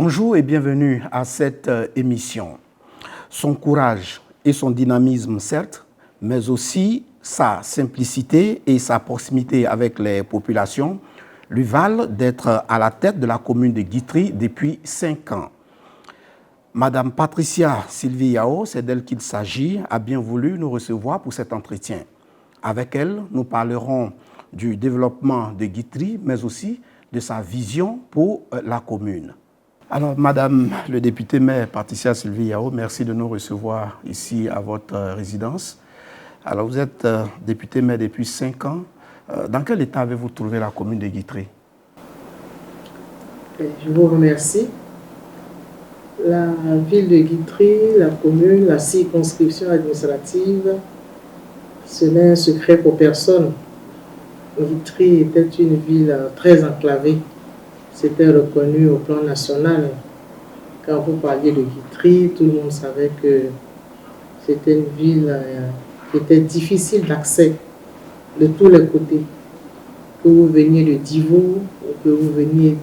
Bonjour et bienvenue à cette émission. Son courage et son dynamisme, certes, mais aussi sa simplicité et sa proximité avec les populations lui valent d'être à la tête de la commune de Guitry depuis 5 ans. Madame Patricia Sylvie Yao, c'est d'elle qu'il s'agit, a bien voulu nous recevoir pour cet entretien. Avec elle, nous parlerons du développement de Guitry, mais aussi de sa vision pour la commune. Alors, Madame le député maire Patricia Sylvie Yao, merci de nous recevoir ici à votre résidence. Alors, vous êtes député maire depuis 5 ans. Dans quel état avez-vous trouvé la commune de Guitry? Je vous remercie. La ville de Guitry, la commune, la circonscription administrative, ce n'est un secret pour personne. Guitry était une ville très enclavée. C'était reconnu au plan national. Quand vous parliez de Guitry, tout le monde savait que c'était une ville qui était difficile d'accès de tous les côtés. Que vous veniez de Divo, ou que vous veniez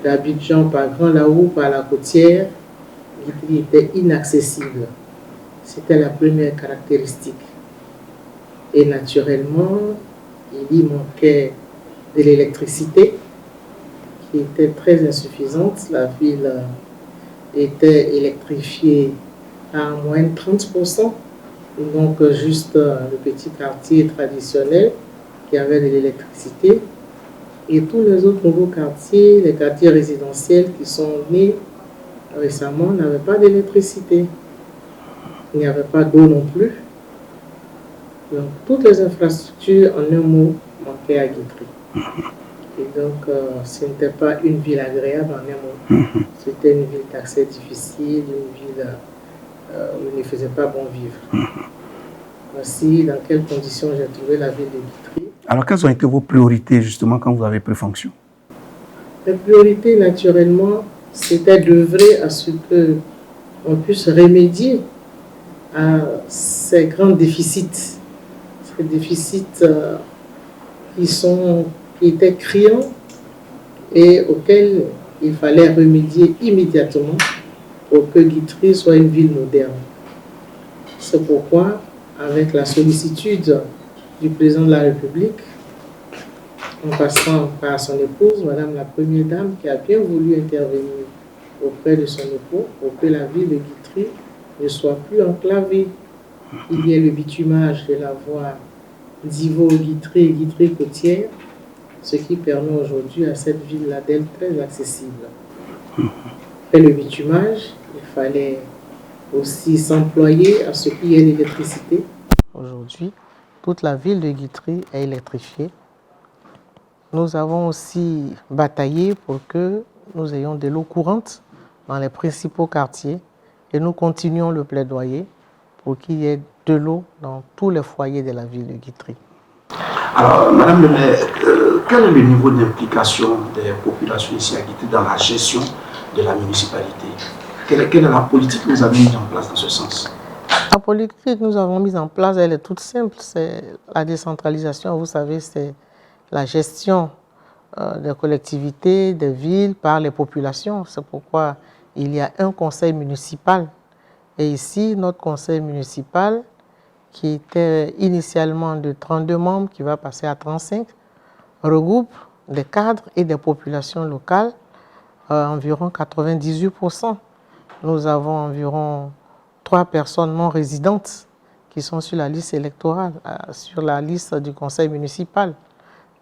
d'Abidjan par Grand Laou, par la côtière, Guitry était inaccessible. C'était la première caractéristique. Et naturellement, il y manquait de l'électricité, qui était très insuffisante. La ville était électrifiée à moins de 30%. Donc juste le petit quartier traditionnel qui avait de l'électricité. Et tous les autres nouveaux quartiers, les quartiers résidentiels qui sont nés récemment, n'avaient pas d'électricité. Il n'y avait pas d'eau non plus. Donc toutes les infrastructures, en un mot, manquaient à Guitry. Et donc, ce n'était pas une ville agréable en un mot. C'était une ville d'accès difficile, une ville où il ne faisait pas bon vivre. Voici dans quelles conditions j'ai trouvé la ville de Guitry. Alors, quelles ont été vos priorités, justement, quand vous avez pris fonction? Les priorités, naturellement, c'était d'œuvrer à ce qu'on puisse remédier à ces grands déficits. Ces déficits qui étaient criants et auxquels il fallait remédier immédiatement pour que Guitry soit une ville moderne. C'est pourquoi, avec la sollicitude du président de la République, en passant par son épouse, Madame la Première Dame, qui a bien voulu intervenir auprès de son époux pour que la ville de Guitry ne soit plus enclavée. Il y ait le bitumage de la voie Divo-Guitry et Guitry-Côtière, ce qui permet aujourd'hui à cette ville-là d'être très accessible. Après le bitumage, il fallait aussi s'employer à ce qu'il y ait l'électricité. Aujourd'hui, toute la ville de Guitry est électrifiée. Nous avons aussi bataillé pour que nous ayons de l'eau courante dans les principaux quartiers et nous continuons le plaidoyer pour qu'il y ait de l'eau dans tous les foyers de la ville de Guitry. Alors, Madame le maire, quel est le niveau d'implication des populations ici à Guitry dans la gestion de la municipalité? Quelle est la politique que vous avez mise en place dans ce sens? La politique que nous avons mise en place, elle est toute simple. C'est la décentralisation, vous savez, c'est la gestion des collectivités, des villes par les populations. C'est pourquoi il y a un conseil municipal. Et ici, notre conseil municipal, qui était initialement de 32 membres, qui va passer à 35, regroupe des cadres et des populations locales, environ 98%. Nous avons environ 3 personnes non résidentes qui sont sur la liste électorale, sur la liste du conseil municipal.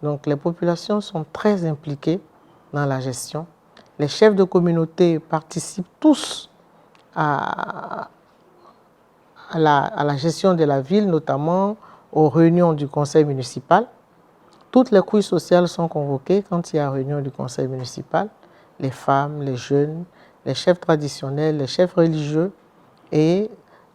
Donc les populations sont très impliquées dans la gestion. Les chefs de communauté participent tous à la gestion de la ville, notamment aux réunions du conseil municipal. Toutes les couches sociales sont convoquées quand il y a réunion du conseil municipal. Les femmes, les jeunes, les chefs traditionnels, les chefs religieux. Et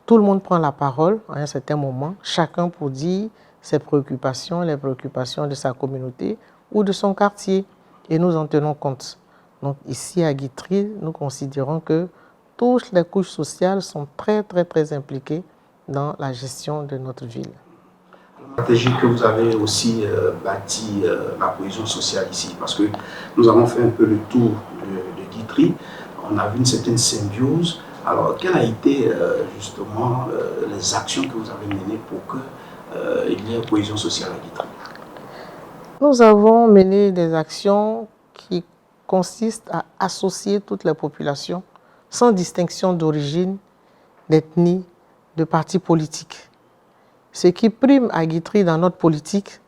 tout le monde prend la parole à un certain moment, chacun pour dire ses préoccupations, les préoccupations de sa communauté ou de son quartier. Et nous en tenons compte. Donc ici à Guitry, nous considérons que toutes les couches sociales sont très impliquées dans la gestion de notre ville. La stratégie que vous avez aussi bâti la cohésion sociale ici, parce que nous avons fait un peu le tour de Guitry. On a vu une certaine symbiose. Alors, quelles ont été justement les actions que vous avez menées pour qu'il y ait cohésion sociale à Guitry? Nous avons mené des actions qui consistent à associer toutes les populations sans distinction d'origine, d'ethnie, de parti politique. Ce qui prime à Guitry dans notre politique,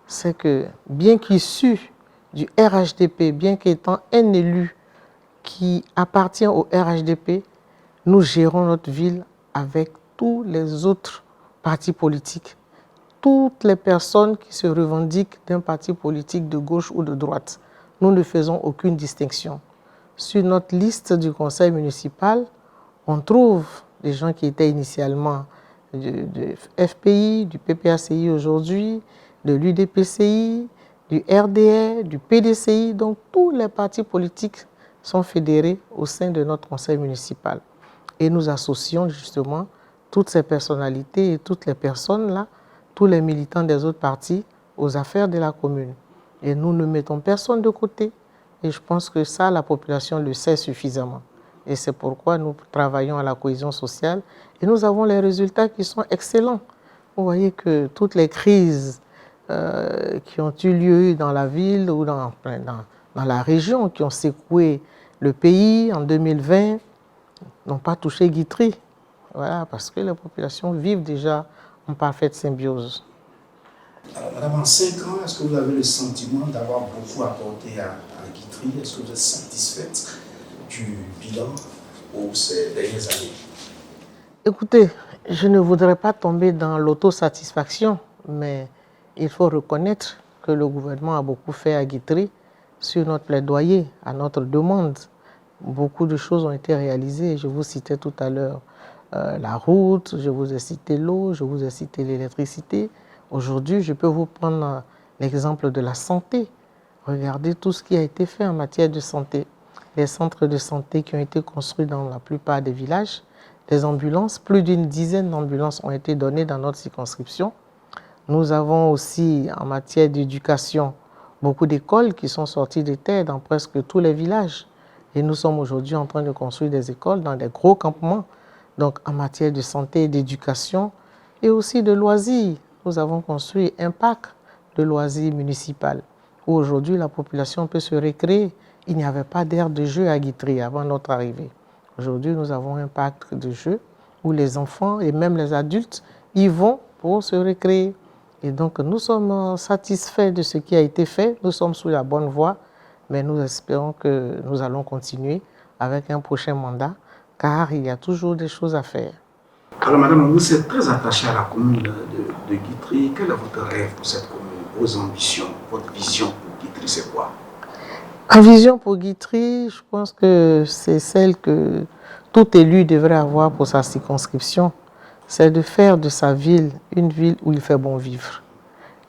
c'est que bien qu'issu du RHDP, bien qu'étant un élu qui appartient au RHDP, nous gérons notre ville avec tous les autres partis politiques. Toutes les personnes qui se revendiquent d'un parti politique de gauche ou de droite, nous ne faisons aucune distinction. Sur notre liste du conseil municipal, on trouve des gens qui étaient initialement du FPI, du PPACI aujourd'hui, de l'UDPCI, du RDR, du PDCI. Donc tous les partis politiques sont fédérés au sein de notre conseil municipal. Et nous associons justement toutes ces personnalités et toutes les personnes là, tous les militants des autres partis aux affaires de la commune. Et nous ne mettons personne de côté. Et je pense que ça, la population le sait suffisamment. Et c'est pourquoi nous travaillons à la cohésion sociale et nous avons les résultats qui sont excellents. Vous voyez que toutes les crises qui ont eu lieu dans la ville ou dans la région, qui ont secoué le pays en 2020, n'ont pas touché Guitry. Voilà, parce que les populations vivent déjà en parfaite symbiose. Alors, madame, en 5 ans, est-ce que vous avez le sentiment d'avoir beaucoup apporté à Guitry? Est-ce que vous êtes satisfaite du bilan pour ces dernières années? Écoutez, je ne voudrais pas tomber dans l'autosatisfaction, mais il faut reconnaître que le gouvernement a beaucoup fait à Guitry sur notre plaidoyer, à notre demande. Beaucoup de choses ont été réalisées. Je vous citais tout à l'heure la route, je vous ai cité l'eau, je vous ai cité l'électricité. Aujourd'hui, je peux vous prendre l'exemple de la santé. Regardez tout ce qui a été fait en matière de santé. Les centres de santé qui ont été construits dans la plupart des villages, des ambulances, plus d'une dizaine d'ambulances ont été données dans notre circonscription. Nous avons aussi, en matière d'éducation, beaucoup d'écoles qui sont sorties des terres dans presque tous les villages. Et nous sommes aujourd'hui en train de construire des écoles dans des gros campements. Donc, en matière de santé et d'éducation, et aussi de loisirs, nous avons construit un parc de loisirs municipal où aujourd'hui la population peut se récréer. Il n'y avait pas d'aire de jeu à Guitry avant notre arrivée. Aujourd'hui, nous avons un parc de jeux où les enfants et même les adultes y vont pour se récréer. Et donc, nous sommes satisfaits de ce qui a été fait. Nous sommes sur la bonne voie, mais nous espérons que nous allons continuer avec un prochain mandat, car il y a toujours des choses à faire. Alors, madame, vous êtes très attachée à la commune de Guitry. Quel est votre rêve pour cette commune? Vos ambitions, votre vision pour Guitry, c'est quoi? Ma vision pour Guitry, je pense que c'est celle que tout élu devrait avoir pour sa circonscription. C'est de faire de sa ville une ville où il fait bon vivre.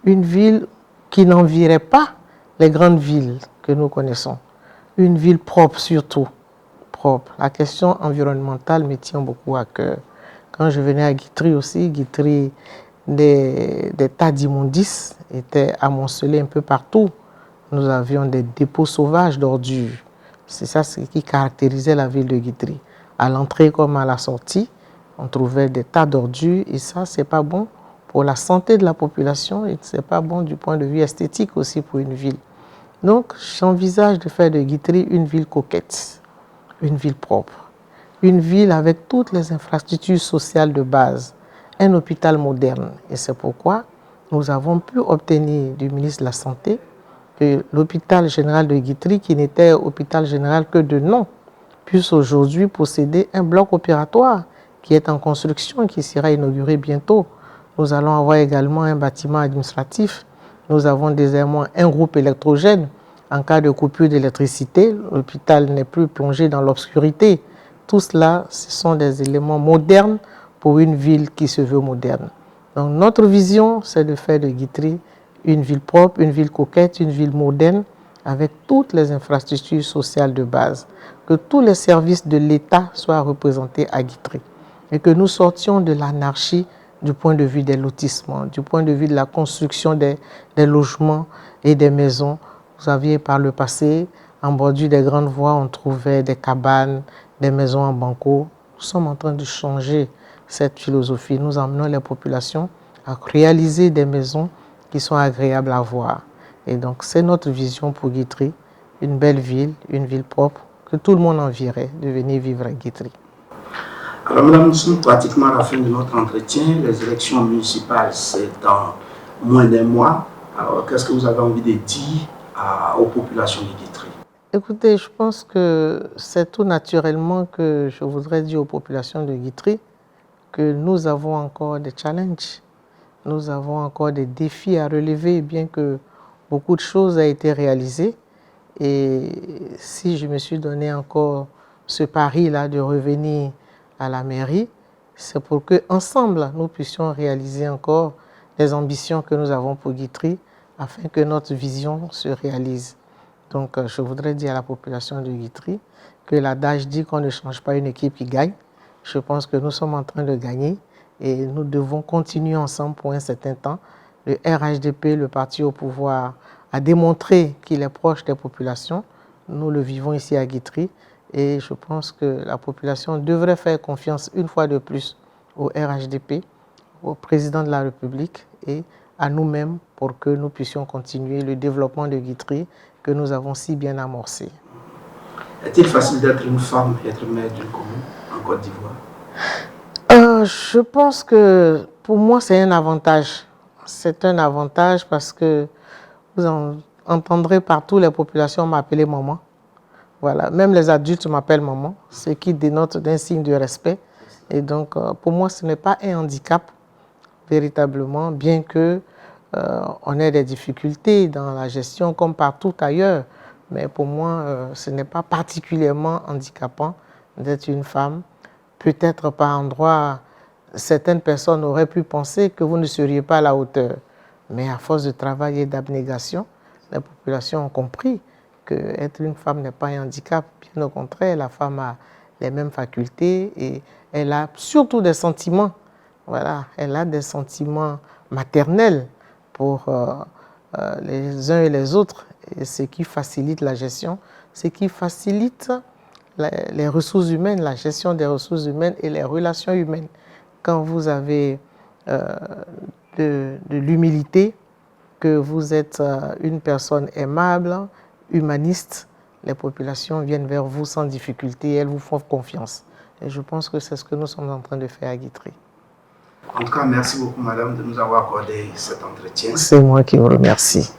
Une ville qui n'envierait pas les grandes villes que nous connaissons. Une ville propre surtout. Propre. La question environnementale me tient beaucoup à cœur. Quand je venais à Guitry aussi, Guitry, des tas d'immondices étaient amoncelés un peu partout. Nous avions des dépôts sauvages d'ordures. C'est ça ce qui caractérisait la ville de Guitry. À l'entrée comme à la sortie, on trouvait des tas d'ordures et ça, c'est pas bon pour la santé de la population et c'est pas bon du point de vue esthétique aussi pour une ville. Donc, j'envisage de faire de Guitry une ville coquette, une ville propre, une ville avec toutes les infrastructures sociales de base, un hôpital moderne. Et c'est pourquoi nous avons pu obtenir du ministre de la Santé que l'hôpital général de Guitry, qui n'était hôpital général que de nom, puisse aujourd'hui posséder un bloc opératoire qui est en construction et qui sera inauguré bientôt. Nous allons avoir également un bâtiment administratif. Nous avons désormais un groupe électrogène. En cas de coupure d'électricité, l'hôpital n'est plus plongé dans l'obscurité. Tout cela, ce sont des éléments modernes pour une ville qui se veut moderne. Donc notre vision, c'est de faire de Guitry une ville propre, une ville coquette, une ville moderne, avec toutes les infrastructures sociales de base. Que tous les services de l'État soient représentés à Guitry. Et que nous sortions de l'anarchie du point de vue des lotissements, du point de vue de la construction des logements et des maisons. Vous aviez par le passé, En bordure des grandes voies, on trouvait des cabanes, des maisons en banco. Nous sommes en train de changer cette philosophie. Nous emmenons les populations à réaliser des maisons qui sont agréables à voir. Et donc, c'est notre vision pour Guitry, une belle ville, une ville propre, que tout le monde envierait de venir vivre à Guitry. Alors, madame, nous sommes pratiquement à la fin de notre entretien. Les élections municipales, c'est dans moins d'un mois. Alors, qu'est-ce que vous avez envie de dire aux populations de Guitry? Écoutez, je pense que c'est tout naturellement que je voudrais dire aux populations de Guitry que nous avons encore des challenges. Nous avons encore des défis à relever, bien que beaucoup de choses aient été réalisées. Et si je me suis donné encore ce pari-là de revenir à la mairie, c'est pour qu'ensemble, nous puissions réaliser encore les ambitions que nous avons pour Guitry, afin que notre vision se réalise. Donc, je voudrais dire à la population de Guitry que l'adage dit qu'on ne change pas une équipe qui gagne. Je pense que nous sommes en train de gagner et nous devons continuer ensemble pour un certain temps. Le RHDP, le parti au pouvoir, a démontré qu'il est proche des populations. Nous le vivons ici à Guitry et je pense que la population devrait faire confiance une fois de plus au RHDP, au président de la République et à nous-mêmes pour que nous puissions continuer le développement de Guitry que nous avons si bien amorcé. Est-il facile d'être une femme et être maire d'une commune en Côte d'Ivoire? Je pense que pour moi, c'est un avantage. C'est un avantage parce que vous entendrez partout les populations m'appeler maman. Voilà, même les adultes m'appellent maman, ce qui dénote d'un signe de respect. Et donc, pour moi, ce n'est pas un handicap, véritablement, bien que on ait des difficultés dans la gestion comme partout ailleurs. Mais pour moi, ce n'est pas particulièrement handicapant d'être une femme. Peut-être par endroit, certaines personnes auraient pu penser que vous ne seriez pas à la hauteur. Mais à force de travail et d'abnégation, les populations ont compris qu'être une femme n'est pas un handicap. Bien au contraire, la femme a les mêmes facultés et elle a surtout des sentiments. Voilà, elle a des sentiments maternels pour les uns et les autres, et ce qui facilite la gestion, ce qui facilite les ressources humaines, la gestion des ressources humaines et les relations humaines. Quand vous avez de l'humilité, que vous êtes une personne aimable, humaniste, les populations viennent vers vous sans difficulté et elles vous font confiance. Et je pense que c'est ce que nous sommes en train de faire à Guitry. En tout cas, merci beaucoup, madame, de nous avoir accordé cet entretien. C'est moi qui vous remercie.